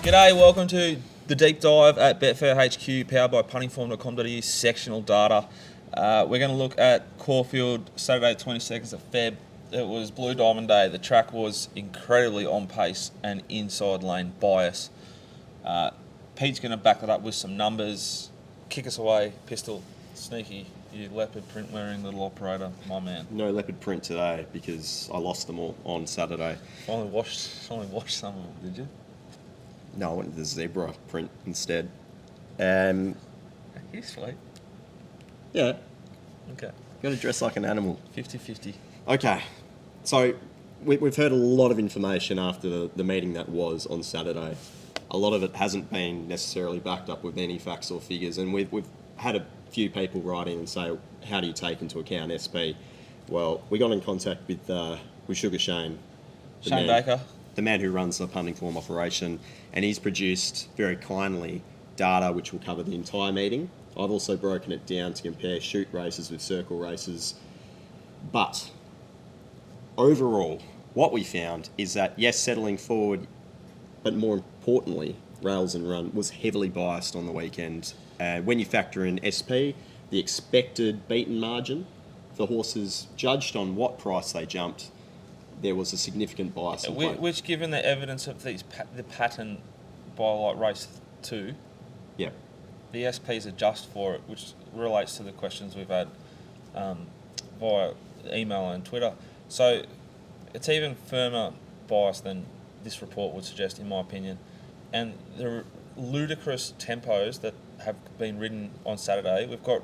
G'day, welcome to the deep dive at Betfair HQ, powered by puntingform.com.au sectional data. We're going to look at Caulfield, Saturday 22nd of Feb. It was Blue Diamond Day. The track was incredibly on pace and inside lane bias. Pete's going to back that up with some numbers. Kick us away, Pistol. Sneaky, you leopard print wearing little operator, my man. No leopard print today because I lost them all on Saturday. Finally washed some of them, did you? No, I went with the zebra print instead. He's sweet. Yeah, Okay. got to dress like an animal. 50-50. Okay, so we've heard a lot of information after the meeting that was on Saturday. A lot of it hasn't been necessarily backed up with any facts or figures, and we've had a few people write in and say, how do you take into account SP? Well, we got in contact with Sugar Shane. Shane Baker. The man who runs the punting form operation, and he's produced very kindly data which will cover the entire meeting. I've also broken it down to compare shoot races with circle races. But overall, what we found is that, yes, settling forward, but more importantly, Rails and Run was heavily biased on the weekend. When you factor in SP, the expected beaten margin for horses judged on what price they jumped, there was a significant bias. Which, given the evidence of the pattern by like race 2, yeah, the SPs adjust for it, which relates to the questions we've had via email and Twitter. So it's even firmer bias than this report would suggest, in my opinion. And the ludicrous tempos that have been ridden on Saturday, we've got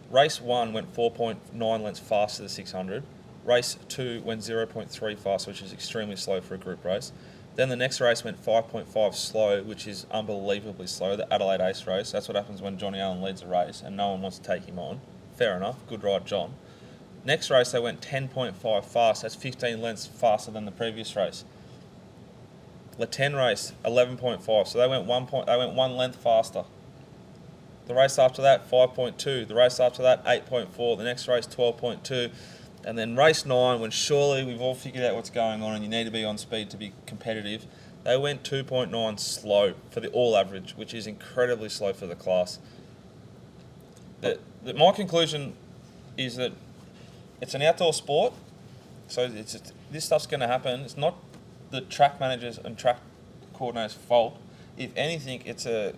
race 1 went 4.9 lengths faster than 600. Race 2 went 0.3 fast, which is extremely slow for a group race. Then the next race went 5.5 slow, which is unbelievably slow, the Adelaide Ace race. That's what happens when Johnny Allen leads a race and no one wants to take him on. Fair enough, good ride, John. Next race, they went 10.5 fast. That's 15 lengths faster than the previous race. The 10 race, 11.5, so they went 1 length faster. The race after that, 5.2. The race after that, 8.4. The next race, 12.2. And then race 9, when surely we've all figured out what's going on and you need to be on speed to be competitive, they went 2.9 slow for the all average, which is incredibly slow for the class. My conclusion is that it's an outdoor sport, so this stuff's going to happen. It's not the track managers and track coordinators' fault. If anything, it's a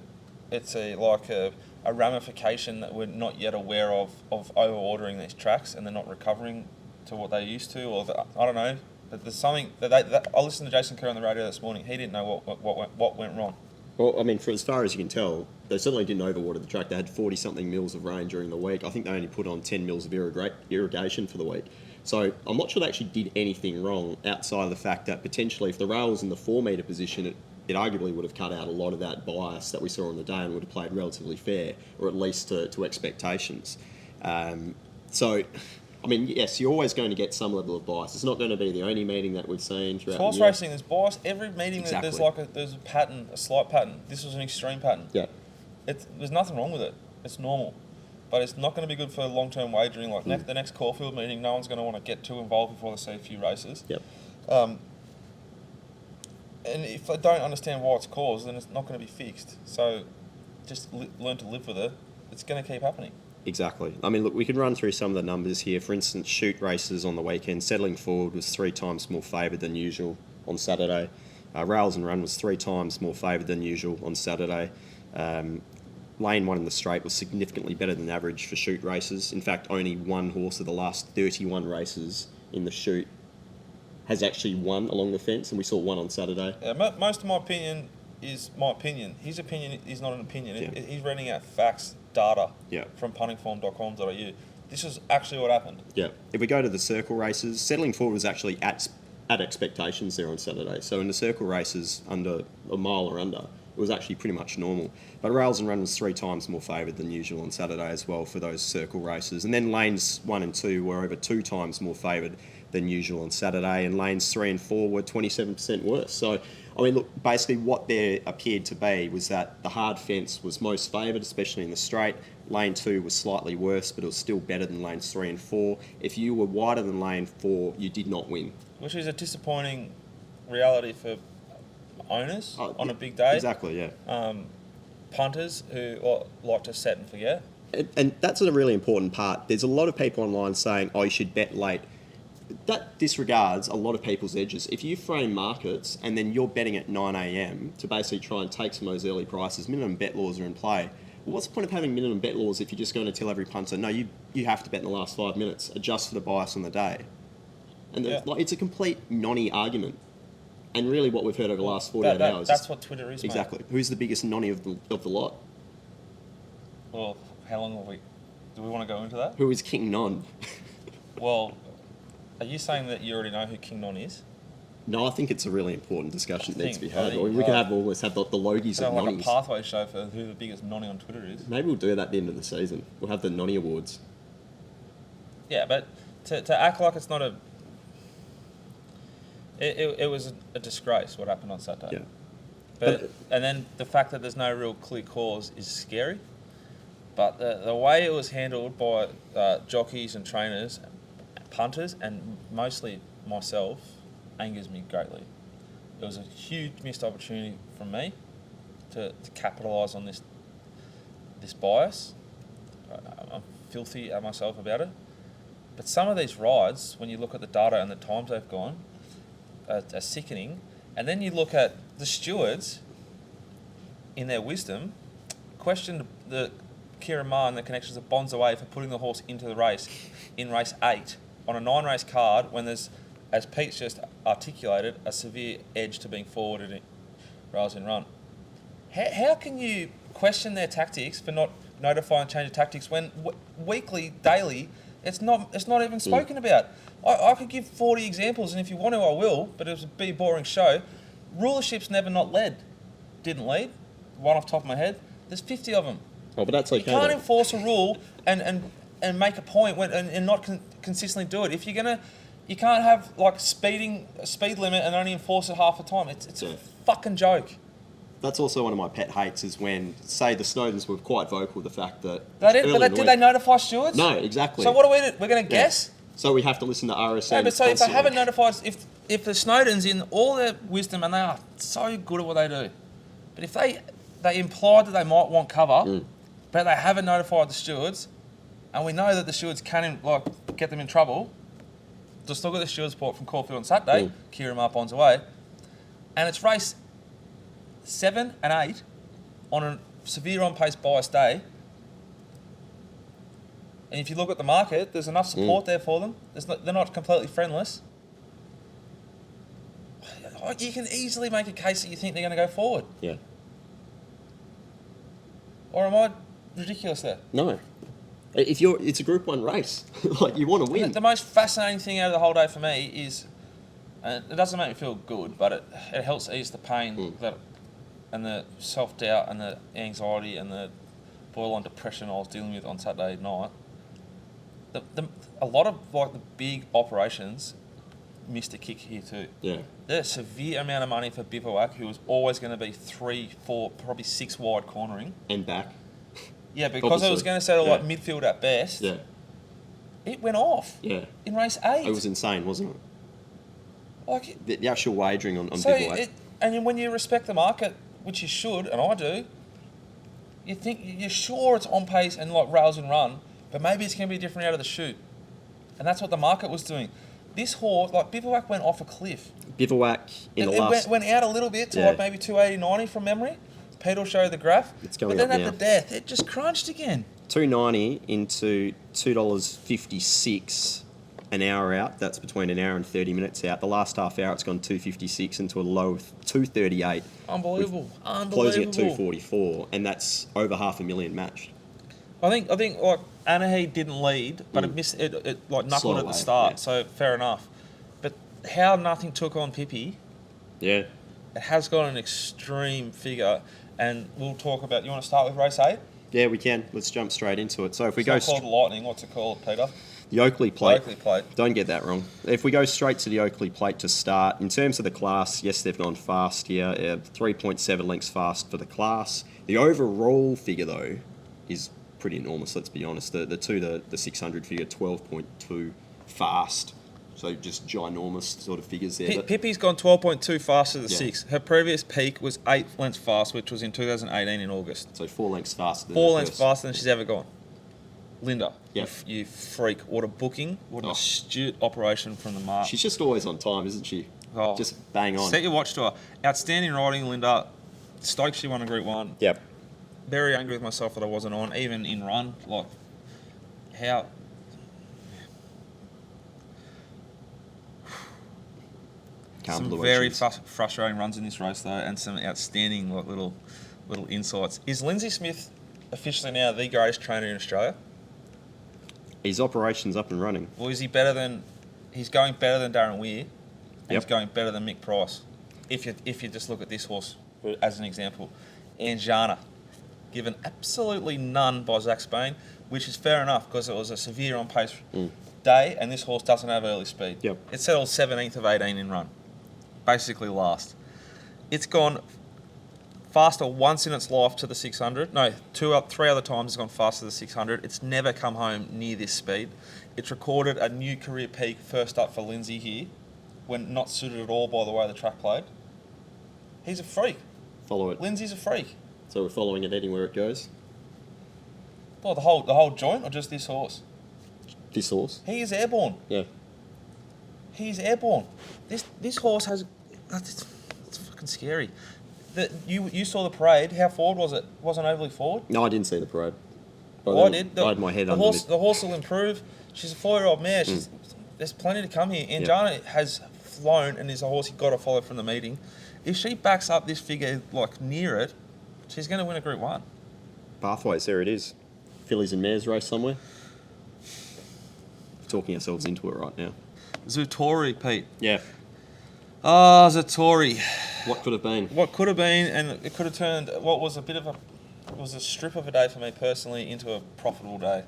ramification that we're not yet aware of over-ordering these tracks and they're not recovering to what they used to, or I don't know. But there's something that I listened to Jason Kerr on the radio this morning. He didn't know what went wrong. Well, I mean, for as far as you can tell, they certainly didn't overwater the track. They had 40-something mils of rain during the week. I think they only put on 10 mils of irrigation for the week. So I'm not sure they actually did anything wrong outside of the fact that potentially if the rail was in the 4-metre position, it arguably would have cut out a lot of that bias that we saw on the day and would have played relatively fair, or at least to expectations. So, I mean, yes, you're always going to get some level of bias. It's not going to be the only meeting that we've seen throughout horse the year. racing, there's bias. Every meeting Exactly. there's a pattern, a slight pattern. This was an extreme pattern. Yeah. There's nothing wrong with it. It's normal. But it's not going to be good for long-term wagering. Like the next Caulfield meeting, no one's going to want to get too involved before they see a few races. Yep. And if they don't understand why it's caused, then it's not going to be fixed. So just learn to live with it. It's going to keep happening. Exactly. I mean, look, we can run through some of the numbers here. For instance, shoot races on the weekend, settling forward was 3 times more favoured than usual on Saturday. Rails and Run was 3 times more favoured than usual on Saturday. Lane 1 in the straight was significantly better than average for shoot races. In fact, only one horse of the last 31 races in the shoot has actually won along the fence, and we saw one on Saturday. Most of my opinion is my opinion. His opinion is not an opinion. Yeah. He's reading out facts, data Yeah. from puntingform.com.au. This is actually what happened. Yeah. If we go to the circle races, settling forward was actually at expectations there on Saturday. So in the circle races, under a mile or under, it was actually pretty much normal. But Rails and Run was 3 times more favoured than usual on Saturday as well for those circle races. And then lanes 1 and 2 were over 2 times more favoured than usual on Saturday, and lanes 3 and 4 were 27% worse. So, I mean, look, basically what there appeared to be was that the hard fence was most favoured, especially in the straight. Lane 2 was slightly worse, but it was still better than lanes 3 and 4. If you were wider than lane 4, you did not win. Which is a disappointing reality for owners on a big day. Exactly, yeah. Punters who like to set and forget. And that's a really important part. There's a lot of people online saying, oh, you should bet late. That disregards a lot of people's edges. If you frame markets and then you're betting at 9 a.m. to basically try and take some of those early prices, minimum bet laws are in play. Well, what's the point of having minimum bet laws if you're just going to tell every punter, no, you have to bet in the last 5 minutes, adjust for the bias on the day? And it's a complete nonny argument. And really what we've heard over the last 48 hours... That's what Twitter is, exactly. Mate. Who's the biggest nonny of the lot? Well, how long do we want to go into that? Who is King Non? Well, are you saying that you already know who King Non is? No, I think it's a really important discussion that needs to be had. We can almost have the logies of like nonnies. A pathway show for who the biggest nonny on Twitter is. Maybe we'll do that at the end of the season. We'll have the nonny awards. Yeah, but to act like it's not a... It was a disgrace what happened on Saturday. Yeah. But and then the fact that there's no real clear cause is scary. But the way it was handled by jockeys and trainers, punters, and mostly myself, angers me greatly. It was a huge missed opportunity from me to capitalise on this bias. I'm filthy at myself about it. But some of these rides, when you look at the data and the times they've gone, are sickening. And then you look at the stewards, in their wisdom, questioned the Kieran Maher and the connections of Bonds away for putting the horse into the race in race 8 on a 9-race card when there's, as Pete's just articulated, a severe edge to being forwarded in rails in run. How can you question their tactics for not notifying change of tactics when weekly, daily, it's not even spoken about? I could give 40 examples, and if you want to, I will, but it would be a boring show. Rulership's never not led. Didn't lead. One off the top of my head. There's 50 of them. Oh, but that's okay. You can't enforce a rule and make a point and not consistently do it. If you're gonna, you can't have like a speed limit and only enforce it half the time. It's a fucking joke. That's also one of my pet hates is when, say, the Snowdens were quite vocal the fact that... Did they notify stewards? No, exactly. So what do we do? We're going to guess? So we have to listen to RSM. No, but so if they haven't notified... If the Snowdens, in all their wisdom, and they are so good at what they do, but if they implied that they might want cover, but they haven't notified the stewards, and we know that the stewards can get them in trouble, just look at the stewards report from Caulfield on Saturday, Kieran Maher Bonds away, and it's race 7 and 8 on a severe on-pace bias day. And if you look at the market, there's enough support there for them. They're not completely friendless. You can easily make a case that you think they're going to go forward. Yeah. Or am I ridiculous there? No. It's a Group 1 race. Like, you want to win. The most fascinating thing out of the whole day for me is, and it doesn't make me feel good, but it helps ease the pain and the self-doubt and the anxiety and the borderline depression I was dealing with on Saturday night. A lot of the big operations missed a kick here too. Yeah. There's a severe amount of money for Bivouac, who was always going to be 3, 4, probably 6 wide cornering. And back. Yeah, because it was going to settle midfield at best. Yeah. It went off. Yeah. In race 8. It was insane, wasn't it? Like the actual wagering on Bivouac. And when you respect the market, which you should, and I do, you're sure it's on pace and rails and run, but maybe it's going to be different out of the chute. And that's what the market was doing. This horse, Bivouac went off a cliff. Bivouac It went out a little bit to maybe 280, 90 from memory. Pete will show you the graph. It's going but then up at the death, it just crunched again. $2.90 into $2.56 an hour out. That's between an hour and 30 minutes out. The last half hour, it's gone $2.56 into a low of $2.38. Unbelievable. Closing at $2.44, and that's over $500,000 matched. I think Anaheed didn't lead, but it missed it knuckled at the start. So fair enough. But how nothing took on Pippi? Yeah, it has got an extreme figure, and we'll talk about. You want to start with race 8? Yeah, we can. Let's jump straight into it. So if we go, it's called Lightning. What's it called, Peter? The Oakley Plate. Oakley Plate. Don't get that wrong. If we go straight to the Oakley Plate to start, in terms of the class, yes, they've gone fast here. 3.7 lengths fast for the class. The overall figure though is pretty enormous, let's be honest. The 600 figure, 12.2 fast. So just ginormous sort of figures there. but Pippi's gone 12.2 faster than Yeah. 6. Her previous peak was 8 lengths fast, which was in 2018 in August. So 4 lengths faster than 4 the lengths first. faster than she's ever gone. Linda, Yep. you freak. What a booking. What an Oh. astute operation from the mark. She's just always on time, isn't she? Oh. Just bang on. Set your watch to her. Outstanding riding, Linda. Stoked she won a Group 1. Yep. Very angry with myself that I wasn't on, even in run. Like, how... Can't Some believe very she's- frustrating runs in this race, though, and some outstanding like, little insights. Is Lindsay Smith officially now the greatest trainer in Australia? His operation's up and running. Or is he better than... He's going better than Darren Weir, and he's Yep. going better than Mick Price. If you just look at this horse as an example. Anjana, given absolutely none by Zach Spain, which is fair enough because it was a severe on-pace day, and this horse doesn't have early speed. Yep. It settled 17th of 18 in run, basically last. It's gone faster once in its life to the 600. No, three other times it's gone faster to the 600. It's never come home near this speed. It's recorded a new career peak first up for Lindsay here, when not suited at all by the way the track played. He's a freak. Follow it. Lindsay's a freak. So we're following it anywhere it goes. Well, the whole joint or just this horse? This horse. He is airborne. Yeah. He's airborne. This horse has... It's fucking scary. You saw the parade. How forward was it? Wasn't overly forward? No, I didn't see the parade. But Well, I then did. I had my head the under horse. it. The horse will improve. She's a 4-year-old mare. There's plenty to come here. Anjana has flown and is a horse you've got to follow from the meeting. If she backs up this figure like near it, she's going to win a Group 1. Pathways, there it is. Fillies and Mares race somewhere. Talking ourselves into it right now. Zutori, Pete. Yeah. Ah, Zutori. What could have been? What could have been, and it could have turned what was a strip of a day for me personally into a profitable day.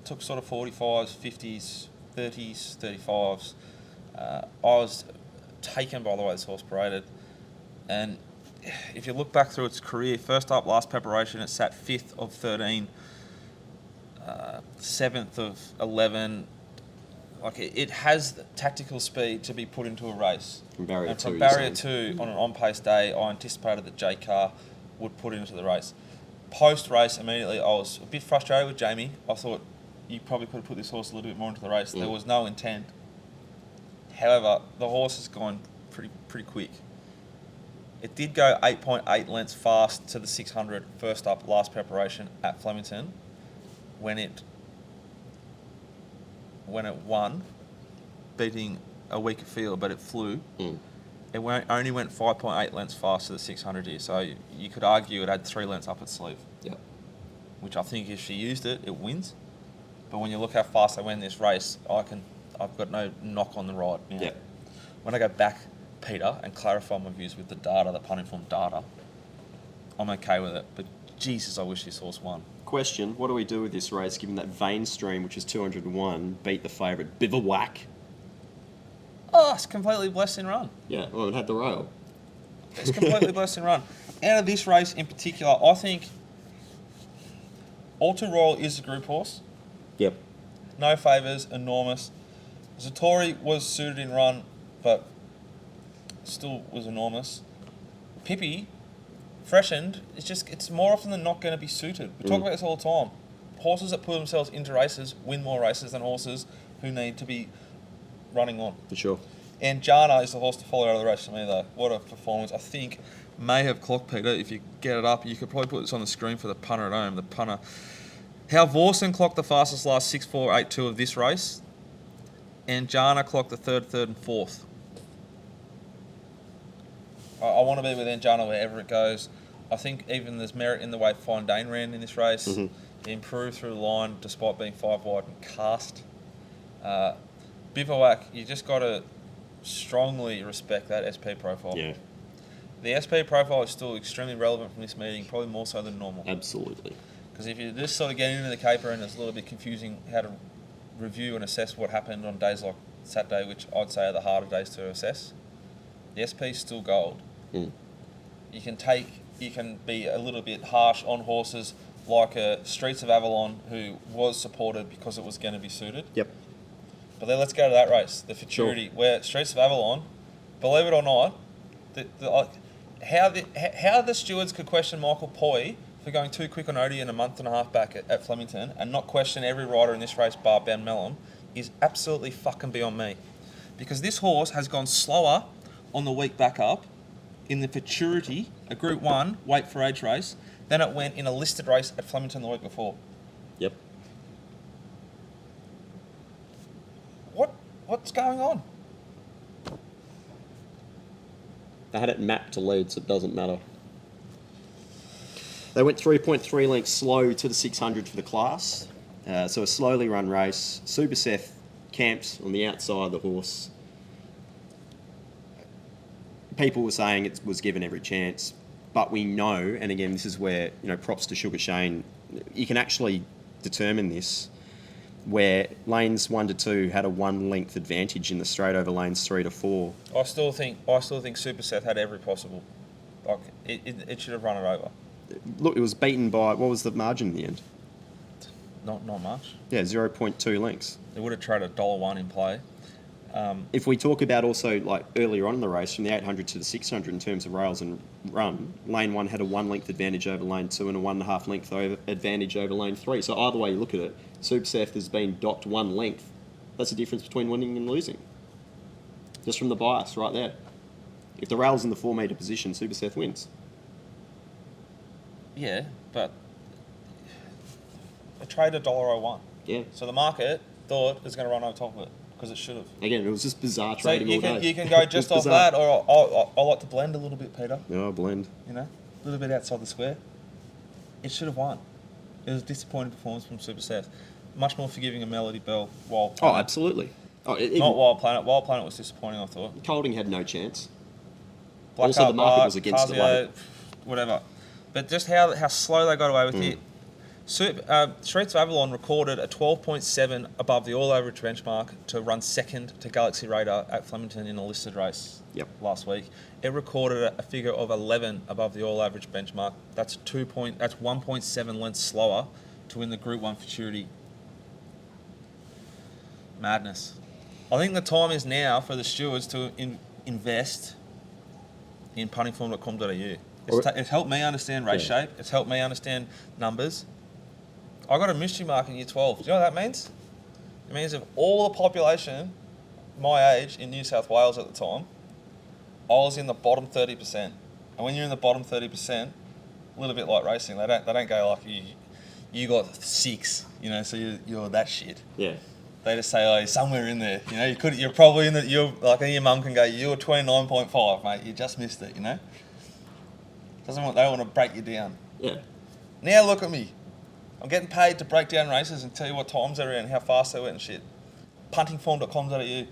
Took sort of 45s, 50s, 30s, 35s. I was taken by the way this horse paraded, and if you look back through its career, first up, last preparation, it sat 5th of 13, 7th of 11. Like it has the tactical speed to be put into a race. From barrier And 2. from you're barrier saying. 2 on an on-pace day, I anticipated that Jay Carr would put into the race. Post-race, immediately, I was a bit frustrated with Jamie. I thought you probably could have put this horse a little bit more into the race. There was no intent. However, the horse has gone pretty quick. It did go 8.8 lengths fast to the 600 first up, last preparation at Flemington when it won, beating a weaker field, but it flew. It only went 5.8 lengths fast to the 600 here, so you could argue it had 3 lengths up its sleeve. Yep. Which I think if she used it, it wins. But when you look how fast they win this race, I've got no knock on the ride. You know? Yep. When I go back, Peter, and clarify my views with the data, the pun-informed data, I'm okay with it. But Jesus, I wish this horse won. Question, what do we do with this race given that Vane Stream, which is 201, beat the favourite Bivouac? Oh, it's completely blessed in run. Yeah, well, it had the rail. It's completely blessed in run. Out of this race in particular, I think All Too Royal is a group horse. Yep. No favours, enormous. Zatori was suited in run, but still was enormous. Pippi, freshened, it's more often than not going to be suited. We talk about this all the time. Horses that put themselves into races win more races than horses who need to be running on. For sure. And Jana is the horse to follow out of the race for me, though. What a performance. I think may have clocked, Peter. If you get it up, you could probably put this on the screen for the punter at home. The punter. How Vorsen clocked the fastest last 6.482 of this race, and Jana clocked the third, and fourth. I want to be with Anjana wherever it goes. I think even there's merit in the way Fine Dane ran in this race. He improved through the line despite being 5 wide and cast. Bivouac, you just got to strongly respect that SP profile. Yeah, The SP profile is still extremely relevant from this meeting, probably more so than normal. absolutely. Because if you just sort of get into the caper and it's a little bit confusing how to review and assess what happened on days like Saturday, which I'd say are the harder days to assess, the SP is still gold. You can be a little bit harsh on horses like Streets of Avalon, who was supported because it was going to be suited. Yep. But then let's go to that race, the Futurity, where Streets of Avalon, believe it or not, how the stewards could question Michael Poy for going too quick on Odie in a month and a half back at Flemington and not question every rider in this race bar Ben Mellum is absolutely fucking beyond me. Because this horse has gone slower on the week back up in the Futurity, a Group 1 weight for age race, than it went in a listed race at Flemington the week before. Yep. What's going on? They had it mapped to lead, so it doesn't matter. They went 3.3 lengths slow to the 600 for the class. So a slowly run race. Super Seth camps on the outside of the horse. People were saying it was given every chance, but we know, and again, this is where, props to Sugar Shane, you can actually determine this, where lanes 1 to 2 had a 1 length advantage in the straight over lanes 3 to 4. I still think Super Seth had every possible. Like it should have run it over. Look, it was beaten by, what was the margin in the end? Not much. Yeah, 0.2 lengths. They would have traded $1 in play. If we talk about also like earlier on in the race, from the 800 to the 600 in terms of rails and run, lane 1 had a 1 length advantage over lane 2 and a 1.5 length advantage over lane 3. So either way you look at it, Super Seth has been docked 1 length. That's the difference between winning and losing. Just from the bias right there. If the rail's in the 4 metre position, Super Seth wins. Yeah, but they traded $1.01. Yeah. So the market thought it was going to run over top of it. Because it should have. Again, it was just bizarre So trading all day. you can go just off bizarre. that, or I like to blend a little bit, Peter. Yeah, blend. A little bit outside the square. It should have won. It was a disappointing performance from Super Seth. Much more forgiving of Melody Bell. Wild Planet. Oh, absolutely. Not Wild Planet. Wild Planet was disappointing, I thought. Colding had no chance. Black Also, the market was against the Casio, weight. whatever. But just how slow they got away with it. Streets of Avalon recorded a 12.7 above the all-average benchmark to run second to Galaxy Radar at Flemington in a listed race last week. It recorded a figure of 11 above the all-average benchmark. That's 1.7 lengths slower to win the Group 1 Futurity. Madness. I think the time is now for the stewards to invest in puntingform.com.au. It's helped me understand race shape. It's helped me understand numbers. I got a mystery mark in year 12. Do you know what that means? It means of all the population my age in New South Wales at the time, I was in the bottom 30%. And when you're in the bottom 30%, a little bit like racing, they don't go like you got 6, so you're that shit. Yeah. They just say, oh, you're somewhere in there. You're probably in the, your mum can go, you're 29.5, mate. You just missed it, They want to break you down. Yeah. Now look at me. I'm getting paid to break down races and tell you what times they're in, how fast they went and shit. Puntingform.com.au.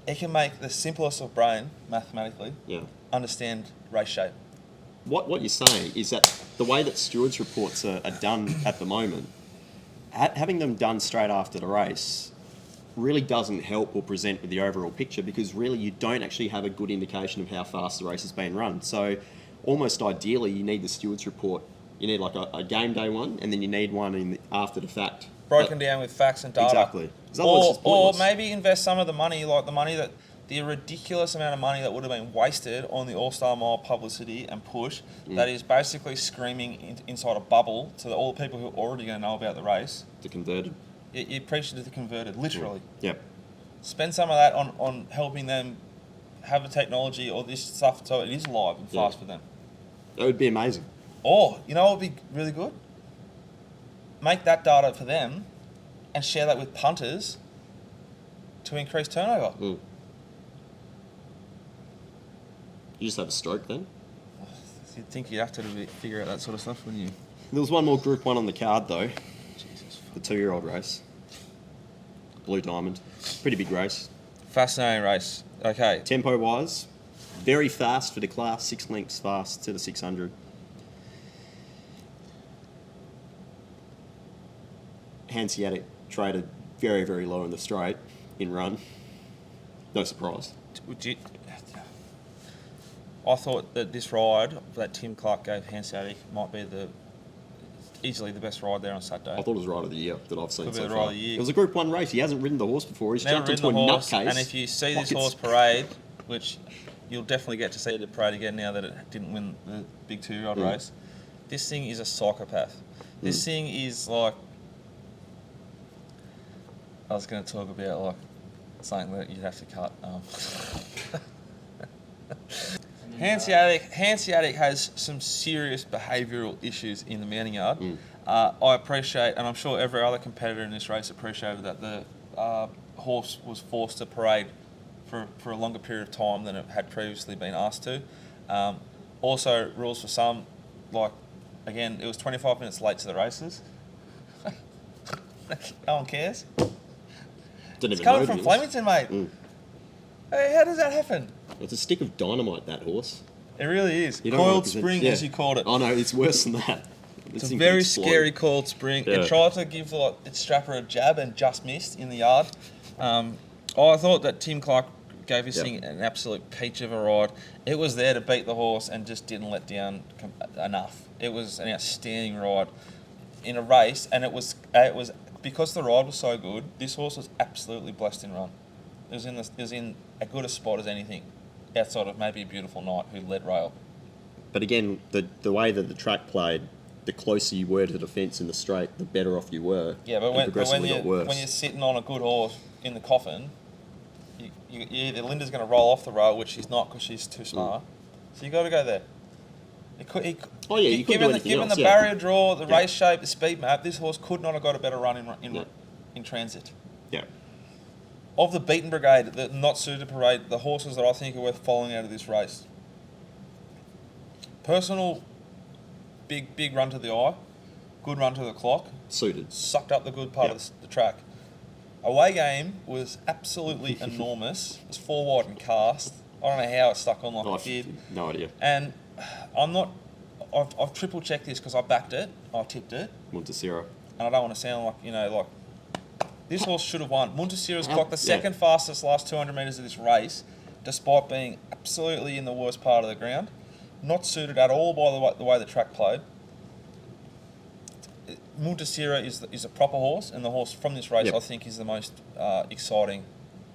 It can make the simplest of brain, mathematically, understand race shape. What you're saying is that the way that stewards reports are done at the moment, having them done straight after the race really doesn't help or present with the overall picture, because really you don't actually have a good indication of how fast the race has been run. So almost ideally you need the stewards report. You need like a game day one, and then you need one after the fact. Broken down with facts and data. Exactly. Or maybe invest some of the money, like the ridiculous amount of money that would have been wasted on the All-Star Mile publicity and push that is basically screaming inside a bubble to all the people who are already going to know about the race. The converted. You preach it to the converted, literally. Yep. Spend some of that on helping them have the technology or this stuff so it is live and fast for them. That would be amazing. Or, what would be really good? Make that data for them and share that with punters to increase turnover. You just have a stroke then? You'd think you'd have to figure out that sort of stuff, wouldn't you? There was one more Group 1 on the card though. Jesus. The 2-year-old race. Blue Diamond. Pretty big race. Fascinating race. Okay. Tempo-wise, very fast for the class. 6 lengths fast to the 600. Hanseatic traded very, very low in the straight in run. No surprise. I thought that this ride that Tim Clark gave Hanseatic might be the easily the best ride there on Saturday. I thought it was Ride of the Year that I've seen Could be so the far. Ride of the Year. It was a Group 1 race. He hasn't ridden the horse before. He's Never jumped ridden into the a horse, nutcase. and if you see this Like horse parade, which you'll definitely get to see the parade again now that it didn't win the big 2-year-old race, this thing is a psychopath. This thing is like... I was going to talk about like something that you'd have to cut. Hanseatic has some serious behavioural issues in the mounting yard. I appreciate, and I'm sure every other competitor in this race appreciated that the horse was forced to parade for a longer period of time than it had previously been asked to. Also, rules for some, like, again, it was 25 minutes late to the races. No one cares. It's coming from Flemington, mate. Hey, how does that happen? It's a stick of dynamite, that horse. It really is. You don't want Coiled to spring, as you called it. Oh no, it's worse than that. It's a very scary coiled spring. Yeah. It tried to give its strapper a jab and just missed in the yard. I thought that Tim Clark gave this thing an absolute peach of a ride. It was there to beat the horse and just didn't let down enough. It was an outstanding ride in a race, and it was because the ride was so good. This horse was absolutely blessed in run. It was in as good a spot as anything, outside of maybe a Beautiful Night who led rail. But again, the way that the track played, the closer you were to the fence in the straight, the better off you were. Yeah, but when you're sitting on a good horse in the coffin, either Linda's going to roll off the rail, which she's not because she's too smart. So you got to go there. You couldn't do anything given else, the barrier draw, the race shape, the speed map, this horse could not have got a better run in transit. Yeah. Of the beaten brigade, the not suited parade, the horses that I think are worth following out of this race. Personal, big run to the eye, good run to the clock. Suited. Sucked up the good part of the track. Away game was absolutely enormous. It was 4 wide and cast. I don't know how it stuck on like it did. No idea. And I've triple checked this because I backed it, I tipped it. Montesiro. And I don't want to sound like, this horse should have won. Montesiro's clocked the second fastest last 200 metres of this race, despite being absolutely in the worst part of the ground. Not suited at all by the way the track played. Montesiro is a proper horse, and the horse from this race I think is the most exciting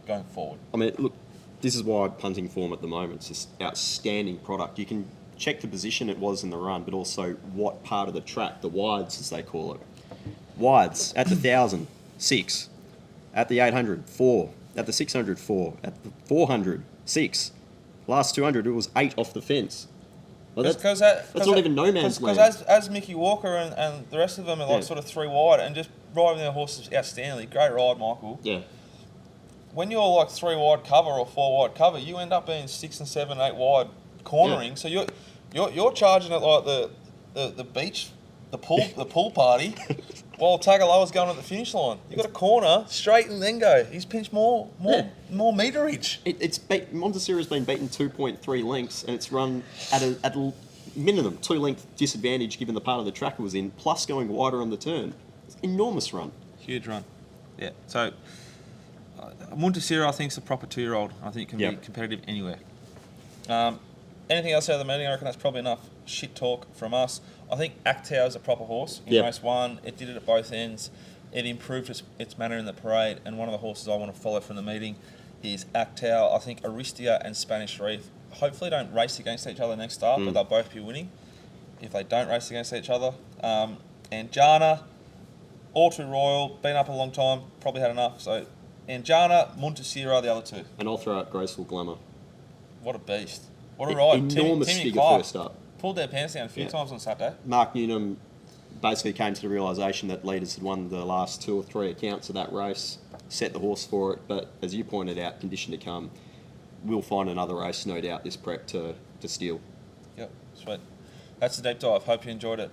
going forward. I mean, look, this is why punting form at the moment is just outstanding product. You can check the position it was in the run, but also what part of the track, the wides as they call it. Wides at the 1,000, 6. At the 800, 4. At the 600, 4. At the 400, 6. Last 200, it was 8 off the fence. Well, that's not even no man's land. Because as Mickey Walker and the rest of them are sort of 3 wide and just riding their horses outstandingly. Great ride, Michael. Yeah. When you're like 3 wide cover or 4 wide cover, you end up being 6 and 7, 8 wide cornering. So you're charging it like the beach, the pool party, while Tagaloa's going at the finish line. You got a corner straight and then go. He's pinched more meterage. Montesiro's been beaten 2.3 lengths, and it's run at a minimum 2-length disadvantage given the part of the track it was in, plus going wider on the turn. It's an enormous run. Huge run. Yeah. So Montesiro, I think, is a proper 2-year-old. I think can be competitive anywhere. Anything else out of the meeting? I reckon that's probably enough shit talk from us. I think Actau is a proper horse in race 1. It did it at both ends. It improved its manner in the parade, and one of the horses I want to follow from the meeting is Actau. I think Aristia and Spanish Reef hopefully don't race against each other next start, but they'll both be winning if they don't race against each other. And Jana, all too royal, been up a long time, probably had enough. So Anjana, Montesiro, the other 2. And I'll throw out Graceful Glamour. What a beast. What a ride. Enormous Timmy figure Clark first up. Pulled their pants down a few times on Saturday. Mark Newnham basically came to the realisation that leaders had won the last 2 or 3 accounts of that race, set the horse for it, but as you pointed out, condition to come. We'll find another race, no doubt, this prep to steal. Yep, sweet. That's the deep dive. Hope you enjoyed it.